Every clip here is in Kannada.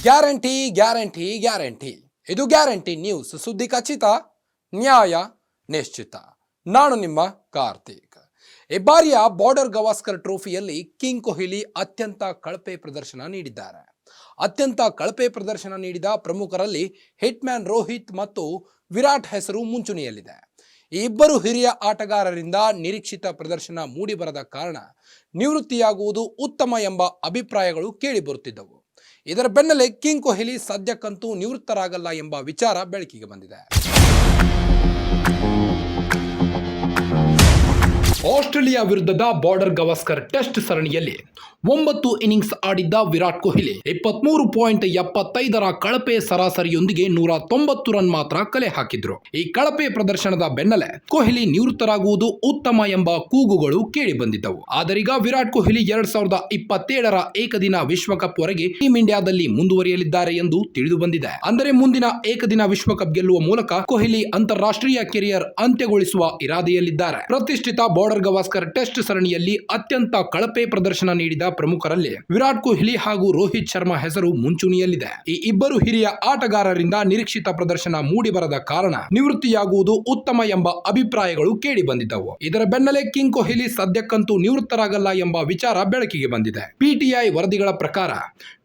ಗ್ಯಾರಂಟಿ ಗ್ಯಾರಂಟಿ ಗ್ಯಾರಂಟಿ ಇದು ಗ್ಯಾರಂಟಿ ನ್ಯೂಸ್. ಸುದ್ದಿ ಖಚಿತ, ನ್ಯಾಯ ನಿಶ್ಚಿತ. ನಾನು ನಿಮ್ಮ ಕಾರ್ತಿಕ್. ಈ ಬಾರಿಯ ಬಾರ್ಡರ್ ಗವಾಸ್ಕರ್ ಟ್ರೋಫಿಯಲ್ಲಿ ಕಿಂಗ್ ಕೊಹ್ಲಿ ಅತ್ಯಂತ ಕಳಪೆ ಪ್ರದರ್ಶನ ನೀಡಿದ್ದಾರೆ. ಅತ್ಯಂತ ಕಳಪೆ ಪ್ರದರ್ಶನ ನೀಡಿದ ಪ್ರಮುಖರಲ್ಲಿ ಹಿಟ್ಮ್ಯಾನ್ ರೋಹಿತ್ ಮತ್ತು ವಿರಾಟ್ ಹೆಸರು ಮುಂಚೂಣಿಯಲ್ಲಿದೆ. ಈ ಇಬ್ಬರು ಹಿರಿಯ ಆಟಗಾರರಿಂದ ನಿರೀಕ್ಷಿತ ಪ್ರದರ್ಶನ ಮೂಡಿಬರದ ಕಾರಣ ನಿವೃತ್ತಿಯಾಗುವುದು ಉತ್ತಮ ಎಂಬ ಅಭಿಪ್ರಾಯಗಳು ಕೇಳಿಬರುತ್ತಿದ್ದವು. ಇದರ ಬೆನ್ನಲ್ಲೇ ಕಿಂಗ್ ಕೊಹ್ಲಿ ಸದ್ಯಕ್ಕಂತೂ ನಿವೃತ್ತರಾಗಲ್ಲ ಎಂಬ ವಿಚಾರ ಬೆಳಕಿಗೆ ಬಂದಿದೆ. ಆಸ್ಟ್ರೇಲಿಯಾ ವಿರುದ್ಧದ ಬಾರ್ಡರ್ ಗವಾಸ್ಕರ್ ಟೆಸ್ಟ್ ಸರಣಿಯಲ್ಲಿ 9 ಇನ್ನಿಂಗ್ಸ್ ಆಡಿದ್ದ ವಿರಾಟ್ ಕೊಹ್ಲಿ 23.75 ಕಳಪೆ ಸರಾಸರಿಯೊಂದಿಗೆ 190 ರನ್ ಮಾತ್ರ ಕಲೆ ಹಾಕಿದ್ರು. ಈ ಕಳಪೆ ಪ್ರದರ್ಶನದ ಬೆನ್ನಲ್ಲೇ ಕೊಹ್ಲಿ ನಿವೃತ್ತರಾಗುವುದು ಉತ್ತಮ ಎಂಬ ಕೂಗುಗಳು ಕೇಳಿ ಬಂದಿದ್ದವು. ಆದರೀಗ ವಿರಾಟ್ ಕೊಹ್ಲಿ 2027ರ ಏಕದಿನ ವಿಶ್ವಕಪ್ ವರೆಗೆ ಟೀಂ ಇಂಡಿಯಾದಲ್ಲಿ ಮುಂದುವರಿಯಲಿದ್ದಾರೆ ಎಂದು ತಿಳಿದು ಬಂದಿದೆ. ಅಂದರೆ ಮುಂದಿನ ಏಕದಿನ ವಿಶ್ವಕಪ್ ಗೆಲ್ಲುವ ಮೂಲಕ ಕೊಹ್ಲಿ ಅಂತಾರಾಷ್ಟ್ರೀಯ ಕೆರಿಯರ್ ಅಂತ್ಯಗೊಳಿಸುವ ಇರಾದೆಯಲ್ಲಿದ್ದಾರೆ. ಪ್ರತಿಷ್ಠಿತ ಬಾರ್ಡರ್ ಗವಾಸ್ಕರ್ ಟೆಸ್ಟ್ ಸರಣಿಯಲ್ಲಿ ಅತ್ಯಂತ ಕಳಪೆ ಪ್ರದರ್ಶನ ನೀಡಿದ ಪ್ರಮುಖರಲ್ಲಿ ವಿರಾಟ್ ಕೊಹ್ಲಿ ಹಾಗೂ ರೋಹಿತ್ ಶರ್ಮಾ ಹೆಸರು ಮುಂಚೂಣಿಯಲ್ಲಿದೆ. ಈ ಇಬ್ಬರು ಹಿರಿಯ ಆಟಗಾರರಿಂದ ನಿರೀಕ್ಷಿತ ಪ್ರದರ್ಶನ ಮೂಡಿಬರದ ಕಾರಣ ನಿವೃತ್ತಿಯಾಗುವುದು ಉತ್ತಮ ಎಂಬ ಅಭಿಪ್ರಾಯಗಳು ಕೇಳಿ ಬಂದಿದ್ದವು. ಇದರ ಬೆನ್ನಲ್ಲೇ ಕಿಂಗ್ ಕೊಹ್ಲಿ ಸದ್ಯಕ್ಕಂತೂ ನಿವೃತ್ತರಾಗಲ್ಲ ಎಂಬ ವಿಚಾರ ಬೆಳಕಿಗೆ ಬಂದಿದೆ. ಪಿಟಿಐ ವರದಿಗಳ ಪ್ರಕಾರ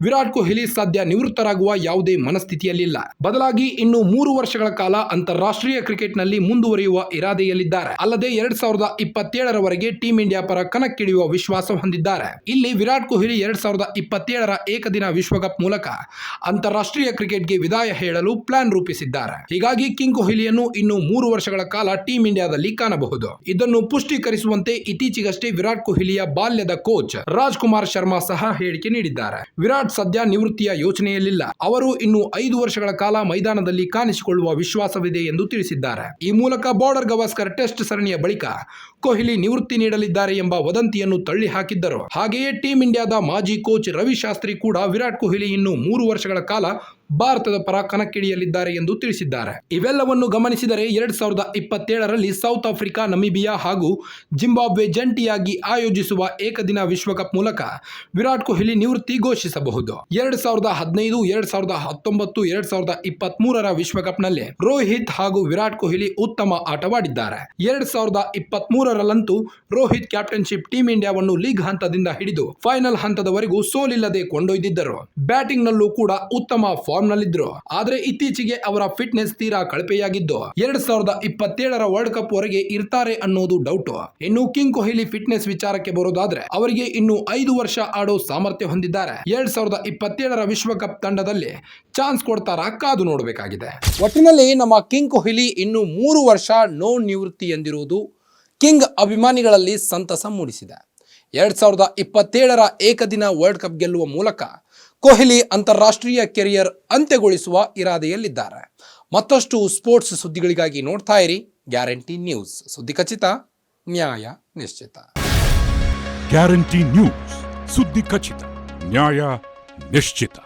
ವಿರಾಟ್ ಕೊಹ್ಲಿ ಸದ್ಯ ನಿವೃತ್ತರಾಗುವ ಯಾವುದೇ ಮನಸ್ಥಿತಿಯಲ್ಲಿಲ್ಲ. ಬದಲಾಗಿ ಇನ್ನು 3 ವರ್ಷಗಳ ಕಾಲ ಅಂತಾರಾಷ್ಟ್ರೀಯ ಕ್ರಿಕೆಟ್ನಲ್ಲಿ ಮುಂದುವರಿಯುವ ಇರಾದೆಯಲ್ಲಿದ್ದಾರೆ. ಅಲ್ಲದೆ 2027ರವರೆಗೆ ಟೀಂ ಇಂಡಿಯಾ ಪರ ಕಣಕ್ಕಿಳಿಯುವ ವಿಶ್ವಾಸ ಹೊಂದಿದ್ದಾರೆ. ಇಲ್ಲಿ ವಿರಾಟ್ ಕೊಹ್ಲಿ 2027ರ ಏಕದಿನ ವಿಶ್ವಕಪ್ ಮೂಲಕ ಅಂತಾರಾಷ್ಟ್ರೀಯ ಕ್ರಿಕೆಟ್ಗೆ ವಿದಾಯ ಹೇಳಲು ಪ್ಲಾನ್ ರೂಪಿಸಿದ್ದಾರೆ. ಹೀಗಾಗಿ ಕಿಂಗ್ ಕೊಹ್ಲಿಯನ್ನು ಇನ್ನು 3 ವರ್ಷಗಳ ಕಾಲ ಟೀಂ ಇಂಡಿಯಾದಲ್ಲಿ ಕಾಣಬಹುದು. ಇದನ್ನು ಪುಷ್ಟೀಕರಿಸುವಂತೆ ಇತ್ತೀಚೆಗಷ್ಟೇ ವಿರಾಟ್ ಕೊಹ್ಲಿಯ ಬಾಲ್ಯದ ಕೋಚ್ ರಾಜ್ಕುಮಾರ್ ಶರ್ಮಾ ಸಹ ಹೇಳಿಕೆ ನೀಡಿದ್ದಾರೆ. ವಿರಾಟ್ ಸದ್ಯ ನಿವೃತ್ತಿಯ ಯೋಚನೆಯಲ್ಲಿಲ್ಲ. ಅವರು ಇನ್ನು 5 ವರ್ಷಗಳ ಕಾಲ ಮೈದಾನದಲ್ಲಿ ಕಾಣಿಸಿಕೊಳ್ಳುವ ವಿಶ್ವಾಸವಿದೆ ಎಂದು ತಿಳಿಸಿದ್ದಾರೆ. ಈ ಮೂಲಕ ಬಾರ್ಡರ್ ಗವಾಸ್ಕರ್ ಟೆಸ್ಟ್ ಸರಣಿಯ ಬಳಿಕ ಕೊಹ್ಲಿ ನಿವೃತ್ತಿ ನೀಡಲಿದ್ದಾರೆ ಎಂಬ ವದಂತಿಯನ್ನು ತಳ್ಳಿ ಹಾಕಿದ್ದರು. ಹಾಗೆಯೇ ಟೀಂ ಇಂಡಿಯಾದ ಮಾಜಿ ಕೋಚ್ ರವಿ ಶಾಸ್ತ್ರಿ ಕೂಡ ವಿರಾಟ್ ಕೊಹ್ಲಿ ಇನ್ನು 3 ವರ್ಷಗಳ ಕಾಲ ಭಾರತದ ಪರ ಕಣಕ್ಕಿಳಿಯಲಿದ್ದಾರೆ ಎಂದು ತಿಳಿಸಿದ್ದಾರೆ. ಇವೆಲ್ಲವನ್ನು ಗಮನಿಸಿದರೆ 2027ರಲ್ಲಿ ಸೌತ್ ಆಫ್ರಿಕಾ, ನಮಿಬಿಯಾ ಹಾಗೂ ಜಿಂಬಾಬ್ವೆ ಜಂಟಿಯಾಗಿ ಆಯೋಜಿಸುವ ಏಕದಿನ ವಿಶ್ವಕಪ್ ಮೂಲಕ ವಿರಾಟ್ ಕೊಹ್ಲಿ ನಿವೃತ್ತಿ ಘೋಷಿಸಬಹುದು. 2015, 2019, 2023ರ ವಿಶ್ವಕಪ್ನಲ್ಲಿ ರೋಹಿತ್ ಹಾಗೂ ವಿರಾಟ್ ಕೊಹ್ಲಿ ಉತ್ತಮ ಆಟವಾಡಿದ್ದಾರೆ. 2023ರಲ್ಲಂತೂ ರೋಹಿತ್ ಕ್ಯಾಪ್ಟನ್ಶಿಪ್ ಟೀಂ ಇಂಡಿಯಾವನ್ನು ಲೀಗ್ ಹಂತದಿಂದ ಹಿಡಿದು ಫೈನಲ್ ಹಂತದವರೆಗೂ ಸೋಲಿಲ್ಲದೆ ಕೊಂಡೊಯ್ದಿದ್ದರು. ಬ್ಯಾಟಿಂಗ್ ನಲ್ಲೂ ಕೂಡ ಉತ್ತಮ ಫಾರ್ಮ್ ನಲ್ಲಿದ್ರು. ಆದರೆ ಇತ್ತೀಚೆಗೆ ಅವರ ಫಿಟ್ನೆಸ್ ತೀರಾ ಕಳಪೆಯಾಗಿದ್ದು 2027ರ ವರ್ಲ್ಡ್ ಕಪ್ ವರೆಗೆ ಇರ್ತಾರೆ ಅನ್ನೋದು ಡೌಟ್. ಇನ್ನು ಕಿಂಗ್ ಕೊಹ್ಲಿ ಫಿಟ್ನೆಸ್ ವಿಚಾರಕ್ಕೆ ಬರೋದಾದ್ರೆ ಅವರಿಗೆ ಇನ್ನು 5 ವರ್ಷ ಆಡೋ ಸಾಮರ್ಥ್ಯ ಹೊಂದಿದ್ದಾರೆ. 2027ರ ವಿಶ್ವಕಪ್ ತಂಡದಲ್ಲಿ ಚಾನ್ಸ್ ಕೊಡ್ತಾರಾ ಕಾದು ನೋಡಬೇಕಾಗಿದೆ. ಒಟ್ಟಿನಲ್ಲಿ ನಮ್ಮ ಕಿಂಗ್ ಕೊಹ್ಲಿ ಇನ್ನು 3 ವರ್ಷ ನಿವೃತ್ತಿ ಎಂದಿರುವುದು ಕಿಂಗ್ ಅಭಿಮಾನಿಗಳಲ್ಲಿ ಸಂತಸ ಮೂಡಿಸಿದೆ. 2027ರ ಏಕದಿನ ವರ್ಲ್ಡ್ ಕಪ್ ಗೆಲ್ಲುವ ಮೂಲಕ ಕೊಹ್ಲಿ ಅಂತಾರಾಷ್ಟ್ರೀಯ ಕೆರಿಯರ್ ಅಂತ್ಯಗೊಳಿಸುವ ಇರಾದೆಯಲ್ಲಿದ್ದಾರೆ. ಮತ್ತಷ್ಟು ಸ್ಪೋರ್ಟ್ಸ್ ಸುದ್ದಿಗಳಿಗಾಗಿ ನೋಡ್ತಾ ಇರಿ ಗ್ಯಾರಂಟಿ ನ್ಯೂಸ್. ಸುದ್ದಿ ಖಚಿತ, ನ್ಯಾಯ ನಿಶ್ಚಿತ. ಗ್ಯಾರಂಟಿ ನ್ಯೂಸ್, ಸುದ್ದಿ ಖಚಿತ, ನ್ಯಾಯ ನಿಶ್ಚಿತ.